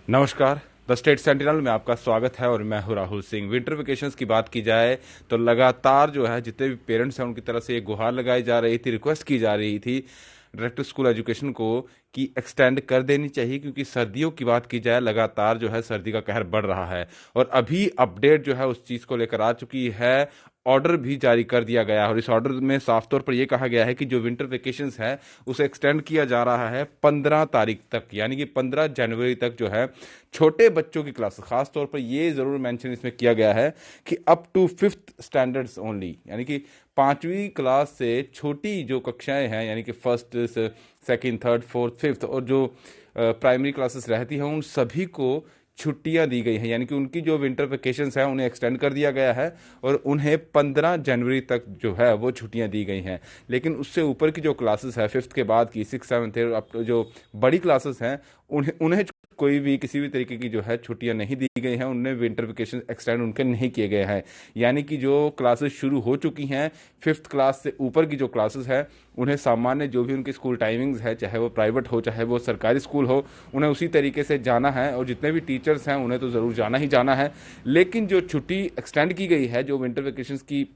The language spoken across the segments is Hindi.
नमस्कार। द स्टेट सेंटिनल में आपका स्वागत है और मैं हूं राहुल सिंह। विंटर वेकेशंस की बात की जाए तो लगातार जो है जितने भी पेरेंट्स हैं उनकी तरफ से ये गुहार लगाई जा रही थी, रिक्वेस्ट की जा रही थी डायरेक्टर स्कूल एजुकेशन को कि एक्सटेंड कर देनी चाहिए, क्योंकि सर्दियों की बात की जाए लगातार जो है सर्दी का कहर बढ़ रहा है और अभी अपडेट जो है उस चीज़ को लेकर आ चुकी है। ऑर्डर भी जारी कर दिया गया है और इस ऑर्डर में साफ तौर पर यह कहा गया है कि जो विंटर वेकेशंस है उसे एक्सटेंड किया जा रहा है 15 तारीख तक, यानी कि 15 जनवरी तक जो है छोटे बच्चों की क्लास, खास तौर पर यह जरूर मेंशन इसमें किया गया है कि up to fifth standards only, यानी कि 5वीं क्लास से छोटी जो कक्षाएं हैं, यानी कि first, second, third, fourth, fifth और जो प्राइमरी क्लासेस रहती हैं उन सभी को छुट्टियां दी गई हैं, यानी कि उनकी जो विंटर वेकेशंस हैं उन्हें एक्सटेंड कर दिया गया है और उन्हें 15 जनवरी तक जो है वो छुट्टियां दी गई हैं। लेकिन उससे ऊपर की जो क्लासेस है, फिफ्थ के बाद की, सिक्स, सेवन्थ, अब जो बड़ी क्लासेस हैं उन्हें उन्हें कोई भी किसी भी तरीके की जो है छुट्टियां नहीं दी गई हैं, उन्हें विंटर वेकेशन एक्सटेंड उनके नहीं किए गए हैं। यानी कि जो क्लासेस शुरू हो चुकी हैं, फिफ्थ क्लास से ऊपर की जो क्लासेस है उन्हें सामान्य जो भी उनकी स्कूल टाइमिंग्स है, चाहे वो प्राइवेट हो चाहे वो सरकारी स्कूल हो, उन्हें उसी तरीके से जाना है और जितने भी टीचर्स हैं उन्हें तो ज़रूर जाना ही जाना है। लेकिन जो छुट्टी एक्सटेंड की गई है, जो विंटर वेकेशन की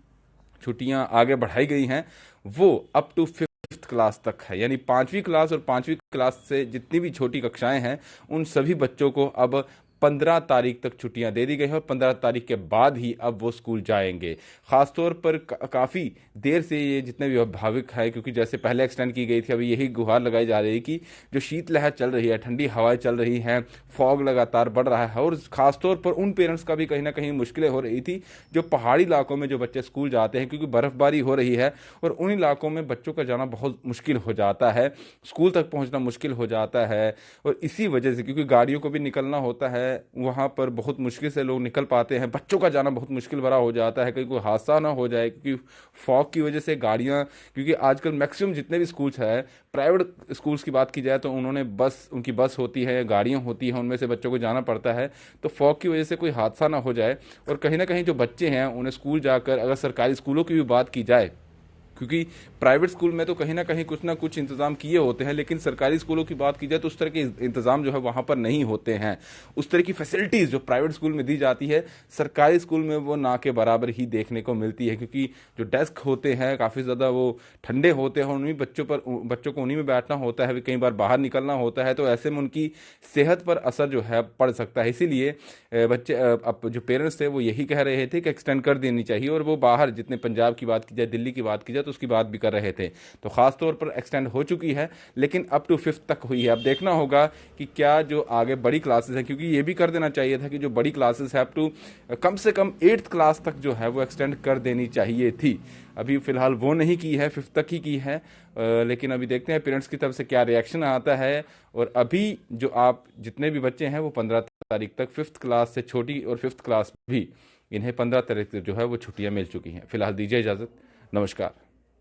छुट्टियां आगे बढ़ाई गई हैं, वो अप टू फिफ्थ क्लास तक है, यानी 5वीं क्लास और 5वीं क्लास से जितनी भी छोटी कक्षाएं हैं उन सभी बच्चों को अब 15 तारीख तक छुट्टियां दे दी गई हैं और 15 तारीख के बाद ही अब वो स्कूल जाएंगे। खासतौर पर काफ़ी देर से ये जितने भी अभिभावक है, क्योंकि जैसे पहले एक्सटेंड की गई थी, अभी यही गुहार लगाई जा रही है कि जो शीतलहर चल रही है, ठंडी हवाएं चल रही हैं, फॉग लगातार बढ़ रहा है और खासतौर पर उन पेरेंट्स का भी कहीं ना कहीं मुश्किलें हो रही थी जो पहाड़ी इलाकों में जो बच्चे स्कूल जाते हैं, क्योंकि बर्फबारी हो रही है और उन इलाकों में बच्चों का जाना बहुत मुश्किल हो जाता है, स्कूल तक पहुंचना मुश्किल हो जाता है। और इसी वजह से, क्योंकि गाड़ियों को भी निकलना होता है, वहां पर बहुत मुश्किल से लोग निकल पाते हैं, बच्चों का जाना बहुत मुश्किल भरा हो जाता है, कहीं कोई हादसा ना हो जाए, क्योंकि फॉग की वजह से गाड़ियां, क्योंकि आजकल मैक्सिमम जितने भी स्कूल्स हैं, प्राइवेट स्कूल्स की बात की जाए तो उन्होंने उनकी बस होती है, गाड़ियां होती हैं, उनमें से बच्चों को जाना पड़ता है। तो फॉग की वजह से कोई हादसा ना हो जाए और कहीं ना कहीं जो बच्चे हैं उन्हें स्कूल जाकर, अगर सरकारी स्कूलों की भी बात की जाए, क्योंकि प्राइवेट स्कूल में तो कहीं ना कुछ इंतजाम किए होते हैं, लेकिन सरकारी स्कूलों की बात की जाए तो उस तरह के इंतजाम जो है वहां पर नहीं होते हैं। उस तरह की फैसिलिटीज जो प्राइवेट स्कूल में दी जाती है, सरकारी स्कूल में वो ना के बराबर ही देखने को मिलती है, क्योंकि जो डेस्क होते हैं काफ़ी ज़्यादा वो ठंडे होते हैं, उन्हीं बच्चों को उन्हीं में बैठना होता है, कई बार बाहर निकलना होता है, तो ऐसे में उनकी सेहत पर असर जो है पड़ सकता है। इसीलिए अब जो पेरेंट्स थे वो यही कह रहे थे कि एक्सटेंड कर देनी चाहिए और वो बाहर, जितने पंजाब की बात की जाए, दिल्ली की बात की जाए, तो उसकी बात भी कर रहे थे। तो खास तौर पर एक्सटेंड हो चुकी है, लेकिन अप टू फिफ्थ तक हुई है। अब देखना होगा कि क्या जो आगे बड़ी क्लासेस हैं, क्योंकि ये भी कर देना चाहिए था कि जो बड़ी क्लासेस है अप टू कम से कम 8th क्लास तक जो है वो एक्सटेंड कर देनी चाहिए थी। अभी फिलहाल वो नहीं की है, फिफ्थ तक ही की है। लेकिन अभी देखते हैं पेरेंट्स की तरफ से क्या रिएक्शन आता है। और अभी जो आप जितने भी बच्चे हैं वो 15 तारीख तक, फिफ्थ क्लास से छोटी और फिफ्थ क्लास भी, इन्हें 15 तारीख तक जो है वो छुट्टियां मिल चुकी हैं। फिलहाल दीजिए इजाज़त। नमस्कार।